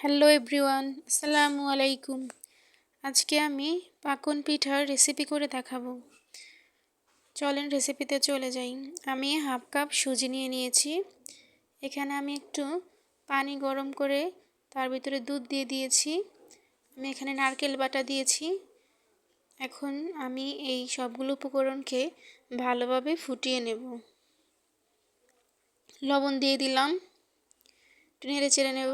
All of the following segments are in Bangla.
হ্যালো এভরিওয়ান, আসসালামু আলাইকুম। আজকে আমি পাকন পিঠার রেসিপি করে দেখাবো। চলেন রেসিপিতে চলে যাই। আমি হাফ কাপ সুজি নিয়ে নিয়েছি। এখানে আমি একটু পানি গরম করে তার ভিতরে দুধ দিয়ে দিয়েছি। আমি এখানে নারকেল বাটা দিয়েছি। এখন আমি এই সবগুলো উপকরণকে ভালোভাবে ফুটিয়ে নেব। লবণ দিয়ে দিলাম, একটু নেড়ে চেড়ে নেব।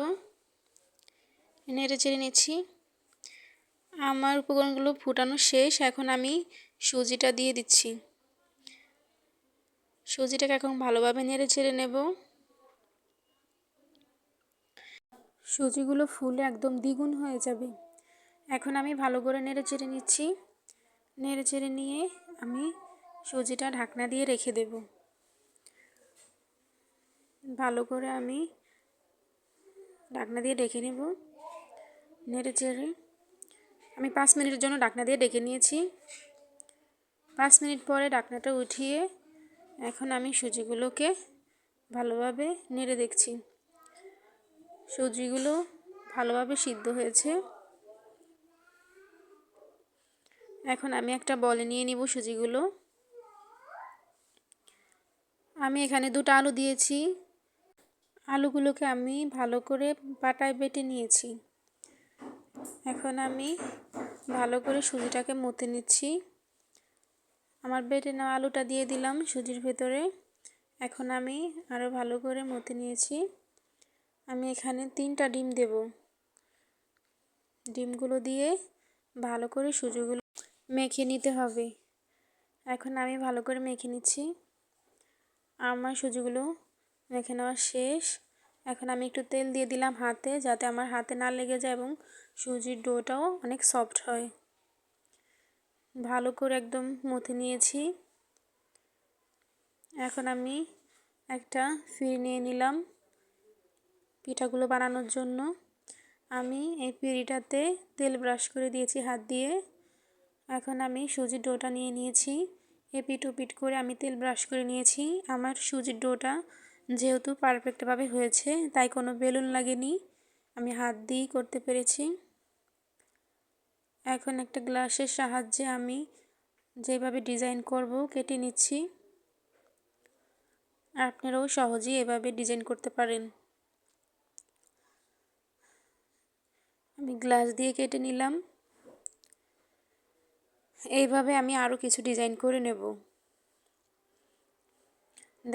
নেড়ে চেড়ে নিচ্ছি। আমার উপকরণগুলো ফুটানো শেষ। এখন আমি সুজিটা দিয়ে দিচ্ছি। সুজিটাকে এখন ভালোভাবে নেড়ে চেড়ে নেব। সুজিগুলো ফুলে একদম দ্বিগুণ হয়ে যাবে। এখন আমি ভালো করে নেড়ে চেড়ে নিচ্ছি। নেড়ে চেড়ে নিয়ে আমি সুজিটা ঢাকনা দিয়ে রেখে দেব। ভালো করে আমি ঢাকনা দিয়ে ঢেকে নেব। নেড়ে চেড়ে আমি 5 মিনিটের জন্য ঢাকনা দিয়ে ঢেকে নিয়েছি। 5 মিনিট পরে ঢাকনাটা উঠিয়ে এখন আমি সুজিগুলোকে ভালোভাবে নেড়ে দেখছি। সুজিগুলো ভালোভাবে সিদ্ধ হয়েছে। এখন আমি একটা বলে নিয়ে নিব সুজিগুলো। আমি এখানে 2টা আলু দিয়েছি। আলুগুলোকে আমি ভালো করে পাটায় বেটে নিয়েছি। এখন আমি ভালো করে সুজিটাকে মথে নিচ্ছি। আমার বেটে নেওয়া আলুটা দিয়ে দিলাম সুজির ভেতরে। এখন আমি আরও ভালো করে মথে নিয়েছি। আমি এখানে 3টা ডিম দেব। ডিমগুলো দিয়ে ভালো করে সুজিগুলো মেখে নিতে হবে। এখন আমি ভালো করে মেখে নিচ্ছি। আমার সুজিগুলো মেখে নেওয়া শেষ। এখন আমি একটু তেল দিয়ে দিলাম হাতে, যাতে আমার হাতে না লেগে যায় এবং সুজির ডোটাও অনেক সফট হয়। ভালো করে একদম মথে নিয়েছি। এখন আমি একটা ফির নিয়ে নিলাম পিঠাগুলো বানানোর জন্য। আমি এই পিঁড়িটাতে তেল ব্রাশ করে দিয়েছি হাত দিয়ে। এখন আমি সুজির ডোটা নিয়ে নিয়েছি। এপিট ওপিট করে আমি তেল ব্রাশ করে নিয়েছি। আমার সুজির ডোটা যেহেতু পারফেক্টভাবে হয়েছে, তাই কোনো বেলুন লাগেনি, আমি হাত দিয়েই করতে পেরেছি। এখন একটা গ্লাসের সাহায্যে আমি যেভাবে ডিজাইন করব কেটে নিচ্ছি। আপনারাও সহজেই এভাবে ডিজাইন করতে পারেন। আমি গ্লাস দিয়ে কেটে নিলাম। এইভাবে আমি আরও কিছু ডিজাইন করে নেব।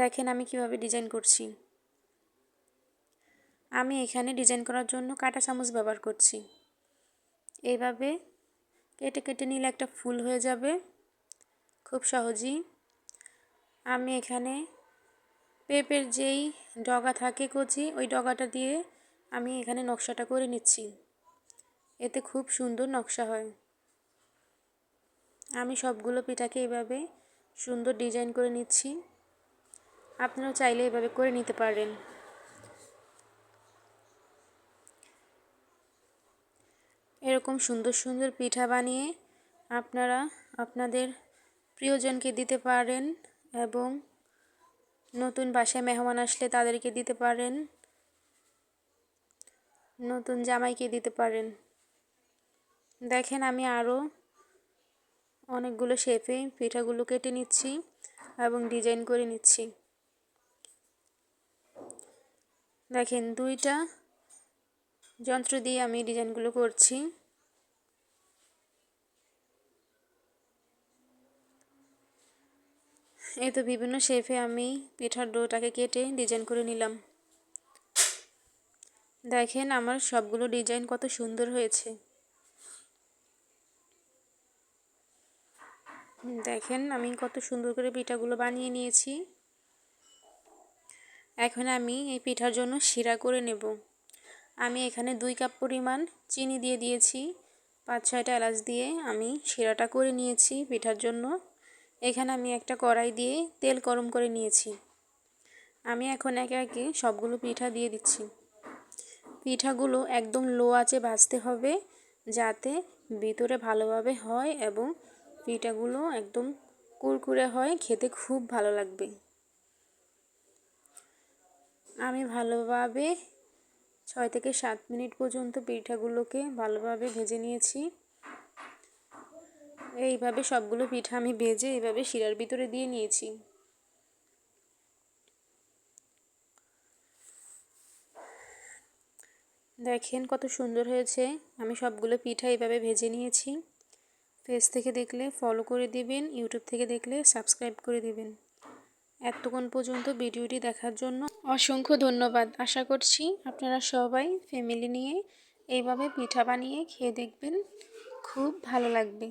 দেখেন আমি কিভাবে ডিজাইন করছি। আমি এখানে ডিজাইন করার জন্য কাঁটা চামচ ব্যবহার করছি। এইভাবে কেটে কেটে নিলে একটা ফুল হয়ে যাবে খুব সহজেই। আমি এখানে পেঁপের যেই ডগা থাকে কচি, ওই ডগাটা দিয়ে আমি এখানে নকশাটা করে নিচ্ছি। এতে খুব সুন্দর নকশা হয়। আমি সবগুলো পিঠাকে এভাবে সুন্দর ডিজাইন করে নিচ্ছি। আপনারাও চাইলে এভাবে করে নিতে পারেন। এরকম সুন্দর সুন্দর পিঠা বানিয়ে আপনারা আপনাদের প্রিয়জনকে দিতে পারেন এবং নতুন বাসায় মেহমান আসলে তাদেরকে দিতে পারেন, নতুন জামাইকে দিতে পারেন। দেখেন আমি আরও অনেকগুলো শেপে পিঠাগুলো কেটে নিচ্ছি এবং ডিজাইন করে নিচ্ছি। দেখেন 2টা যন্ত্র দিয়ে আমি ডিজাইনগুলো করছি। এই তো বিভিন্ন শেপে আমি পিঠার ডোটাকে কেটে ডিজাইন করে নিলাম। দেখেন আমার সবগুলো ডিজাইন কত সুন্দর হয়েছে। দেখেন আমি কত সুন্দর করে পিঠাগুলো বানিয়ে নিয়েছি। এখন আমি এই পিঠার জন্য শিরা করে নেব। আমি এখানে 2 কাপ পরিমাণ চিনি দিয়ে দিয়েছি। 5-6টা এলাচ দিয়ে আমি শিরাটা করে নিয়েছি পিঠার জন্য। এখানে আমি একটা কড়াই দিয়ে তেল গরম করে নিয়েছি। আমি এখন একে একে সবগুলো পিঠা দিয়ে দিচ্ছি। পিঠাগুলো একদম লো আঁচে ভাজতে হবে, যাতে ভিতরে ভালোভাবে হয় এবং পিঠাগুলো একদম কুরকুরে হয়, খেতে খুব ভালো লাগবে। আমি ভালোভাবে 6 থেকে 7 মিনিট পর্যন্ত পিঠাগুলোকে ভালোভাবে ভেজে নিয়েছি। এইভাবে সবগুলো পিঠা আমি ভেজে এইভাবে শিরার ভিতরে দিয়ে নিয়েছি। দেখেন কত সুন্দর হয়েছে। আমি সবগুলো পিঠা এইভাবে ভেজে নিয়েছি। পেজ থেকে দেখলে ফলো করে দিবেন, ইউটিউব থেকে দেখলে সাবস্ক্রাইব করে দিবেন। এতক্ষণ পর্যন্ত ভিডিওটি দেখার জন্য অসংখ্য ধন্যবাদ। আশা করছি আপনারা সবাই ফ্যামিলি নিয়ে এইভাবে পিঠা বানিয়ে খেয়ে দেখবেন, খুব ভালো লাগবে।